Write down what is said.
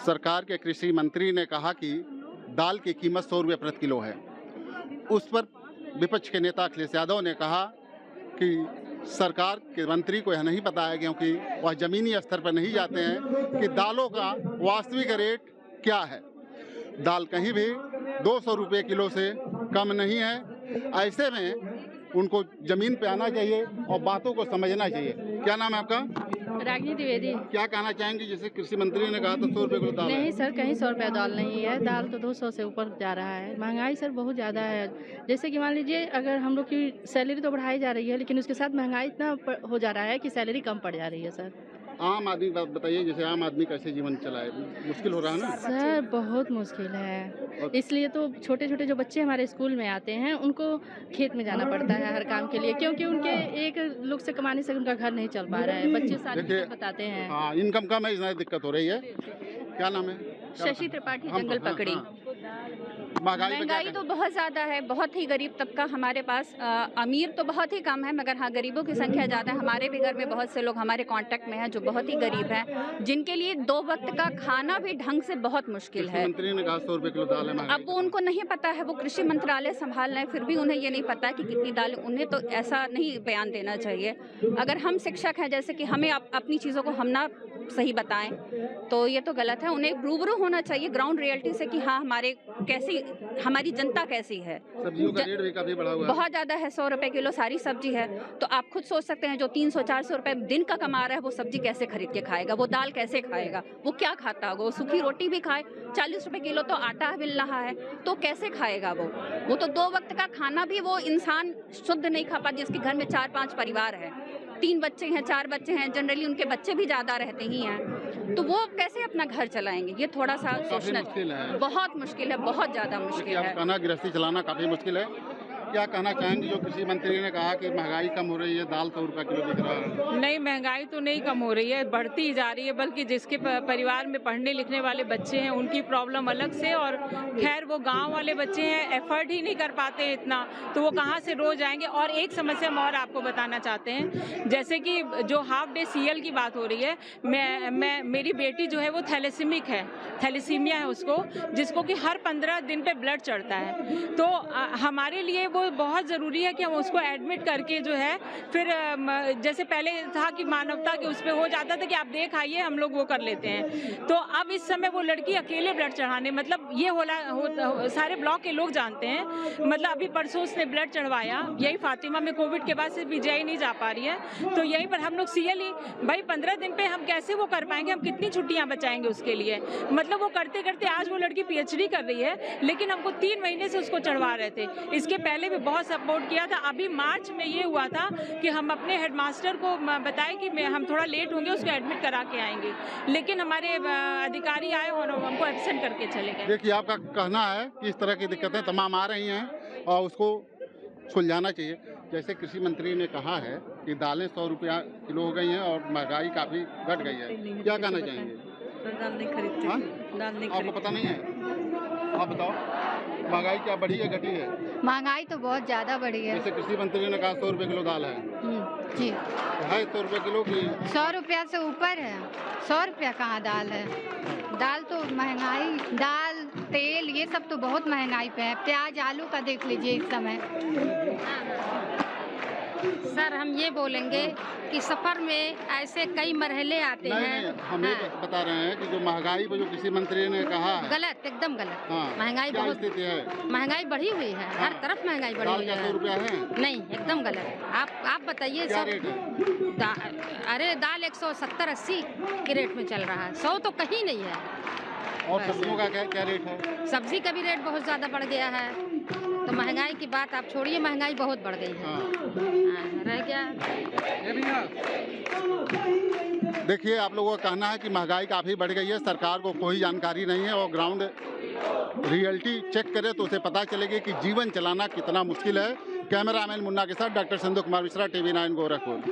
सरकार के कृषि मंत्री ने कहा कि दाल की कीमत 100 रुपये प्रति किलो है। उस पर विपक्ष के नेता अखिलेश यादव ने कहा कि सरकार के मंत्री को यह नहीं पता है, क्योंकि वह ज़मीनी स्तर पर नहीं जाते हैं कि दालों का वास्तविक रेट क्या है। दाल कहीं भी 200 रुपये किलो से कम नहीं है। ऐसे में उनको ज़मीन पे आना चाहिए और बातों को समझना चाहिए। क्या नाम है आपका? रागिनी द्विवेदी। क्या कहना चाहेंगे? जैसे कृषि मंत्री ने कहा तो 100 रुपये किलो दाल नहीं है। सर, कहीं 100 रुपया दाल नहीं है। दाल तो 200 से ऊपर जा रहा है। महंगाई सर बहुत ज़्यादा है। जैसे कि मान लीजिए, अगर हम लोग की सैलरी तो बढ़ाई जा रही है, लेकिन उसके साथ महंगाई इतना हो जा रहा है कि सैलरी कम पड़ जा रही है सर। आम आदमी बात बताइए, जैसे आम आदमी कैसे जीवन चलाए? मुश्किल हो रहा है ना सर, बहुत मुश्किल है। इसलिए तो छोटे छोटे जो बच्चे हमारे स्कूल में आते हैं, उनको खेत में जाना पड़ता है हर काम के लिए, क्योंकि उनके एक लोग से कमाने से उनका घर नहीं चल पा रहा है। बच्चे सारी दिक्कत बताते हैं। हाँ, इनकम कम है, इसलिए दिक्कत हो रही है। क्या नाम है? शशि त्रिपाठी, जंगल पकड़ी। महंगाई तो बहुत ज़्यादा है, बहुत ही गरीब तबका हमारे पास। अमीर तो बहुत ही कम है, मगर हाँ, गरीबों की संख्या ज़्यादा है। हमारे भी घर में बहुत से लोग हमारे कांटेक्ट में हैं जो बहुत ही गरीब हैं, जिनके लिए 2 वक्त का खाना भी ढंग से बहुत मुश्किल है। मंत्री ने कहा 100 रुपये किलो दाल है। अब वो उनको नहीं पता है, वो कृषि मंत्रालय संभाल रहे हैं, फिर भी उन्हें ये नहीं पता कि कितनी दाल। उन्हें तो ऐसा नहीं बयान देना चाहिए। अगर हम शिक्षक हैं, जैसे कि हमें अपनी चीज़ों को हम ना सही बताएं, तो ये तो गलत है। उन्हें रूबरू होना चाहिए ग्राउंड रियलिटी से कि हाँ, हमारी जनता कैसी है। सब्जियों का रेट भी काफी बढ़ा हुआ है। बहुत ज़्यादा है, 100 रुपये किलो सारी सब्जी है। तो आप खुद सोच सकते हैं, जो 300-400 रुपये दिन का कमा रहा है, वो सब्जी कैसे खरीद के खाएगा? वो दाल कैसे खाएगा? वो क्या खाता होगा? वो सूखी रोटी भी खाए। 40 रुपये किलो तो आटा मिल रहा है, तो कैसे खाएगा वो तो 2 वक्त का खाना भी वो इंसान शुद्ध नहीं खा पाता। जिसके घर में 4-5 परिवार है, 3 बच्चे हैं, 4 बच्चे हैं, जनरली उनके बच्चे भी ज़्यादा रहते ही हैं, तो वो कैसे अपना घर चलाएंगे? ये थोड़ा सा सोचना है। बहुत मुश्किल है, बहुत ज़्यादा मुश्किल है। खाना गृहस्थी चलाना काफ़ी मुश्किल है। क्या कहना चाहेंगे जो कृषि मंत्री ने कहा कि महंगाई कम हो रही है, दाल 100 रुपये किलो दिख रहा है? नहीं, महंगाई तो नहीं कम हो रही है, बढ़ती ही जा रही है। बल्कि जिसके परिवार में पढ़ने लिखने वाले बच्चे हैं, उनकी प्रॉब्लम अलग से। और खैर, वो गांव वाले बच्चे हैं, एफर्ट ही नहीं कर पाते हैं इतना, तो वो कहाँ से रोज आएंगे। और एक समस्या हम और आपको बताना चाहते हैं, जैसे कि जो हाफ डे सीएल की बात हो रही है, मेरी बेटी जो है वो थैलेसीमिक है, थैलेसीमिया है उसको, जिसको कि हर 15 दिन पे ब्लड चढ़ता है। तो हमारे लिए वो बहुत ज़रूरी है कि हम उसको एडमिट करके जो है, फिर जैसे पहले था कि मानवता के उस पर हो जाता था कि आप देख आइए, हम लोग वो कर लेते हैं। तो अब इस समय वो लड़की अकेले ब्लड चढ़ाने, मतलब ये सारे ब्लॉक के लोग जानते हैं। मतलब अभी परसों उसने ब्लड चढ़वाया, यही फातिमा में। कोविड के बाद से पीजीआई नहीं जा पा रही है, तो यहीं पर हम लोग सीएल ही भाई 15 दिन पे हम कैसे वो कर पाएंगे? हम कितनी छुट्टियां बचाएंगे उसके लिए? मतलब वो करते करते आज वो लड़की पीएचडी कर रही है, लेकिन हमको 3 महीने से उसको चढ़वा रहे थे। इसके पहले भी बहुत सपोर्ट किया था। अभी मार्च में ये हुआ था कि हम अपने हेडमास्टर को बताए कि हम थोड़ा लेट होंगे, उसको एडमिट करा के आएंगे, लेकिन हमारे अधिकारी आए और हमको एब्सेंट करके चले गए। देखिए, आपका कहना है कि इस तरह की दिक्कतें तमाम आ रही हैं और उसको सुलझाना चाहिए। जैसे कृषि मंत्री ने कहा है कि दालें 100 रुपया किलो हो गई हैं और महंगाई काफ़ी घट गई है, क्या कहना चाहेंगे? दाल नहीं खरीदते। हाँ? दाल नहीं आपको पता नहीं है? आप बताओ, महंगाई क्या बढ़ी है घटी है? महंगाई तो बहुत ज़्यादा बढ़ी है। जैसे कृषि मंत्री ने कहा 100 रुपये किलो दाल है, जी है 100 रुपये किलो की? 100 रुपया से ऊपर है। 100 रुपया कहाँ दाल है? दाल तो महंगाई, दाल तेल ये सब तो बहुत महंगाई पे है। प्याज आलू का देख लीजिए इस समय। सर, हम ये बोलेंगे कि सफ़र में ऐसे कई मरहले आते हैं। नहीं, हम ये बता रहे हैं कि जो महंगाई पर जो कृषि मंत्री ने कहा है, गलत, एकदम गलत। हाँ, महंगाई क्या बहुत, स्थिति है? महंगाई बढ़ी हुई है। हर तरफ महंगाई बढ़ी हुई है। 100 रुपया है? नहीं, एकदम गलत। आप बताइए क्या सब। रेट है? अरे दाल 170-80 के रेट में चल रहा है, 100 तो कहीं नहीं है। और सब्जियों का क्या रेट है? सब्जी का भी रेट बहुत ज़्यादा बढ़ गया है। तो महंगाई की बात आप छोड़िए, महंगाई बहुत बढ़ गई है। रह गया। देखिए, आप लोगों का कहना है कि महंगाई काफ़ी बढ़ गई है, सरकार को कोई जानकारी नहीं है और ग्राउंड रियलिटी चेक करे तो उसे पता चलेगी कि जीवन चलाना कितना मुश्किल है। कैमरामैन मुन्ना के साथ डॉक्टर संदू कुमार मिश्रा, TV9 गोरखपुर।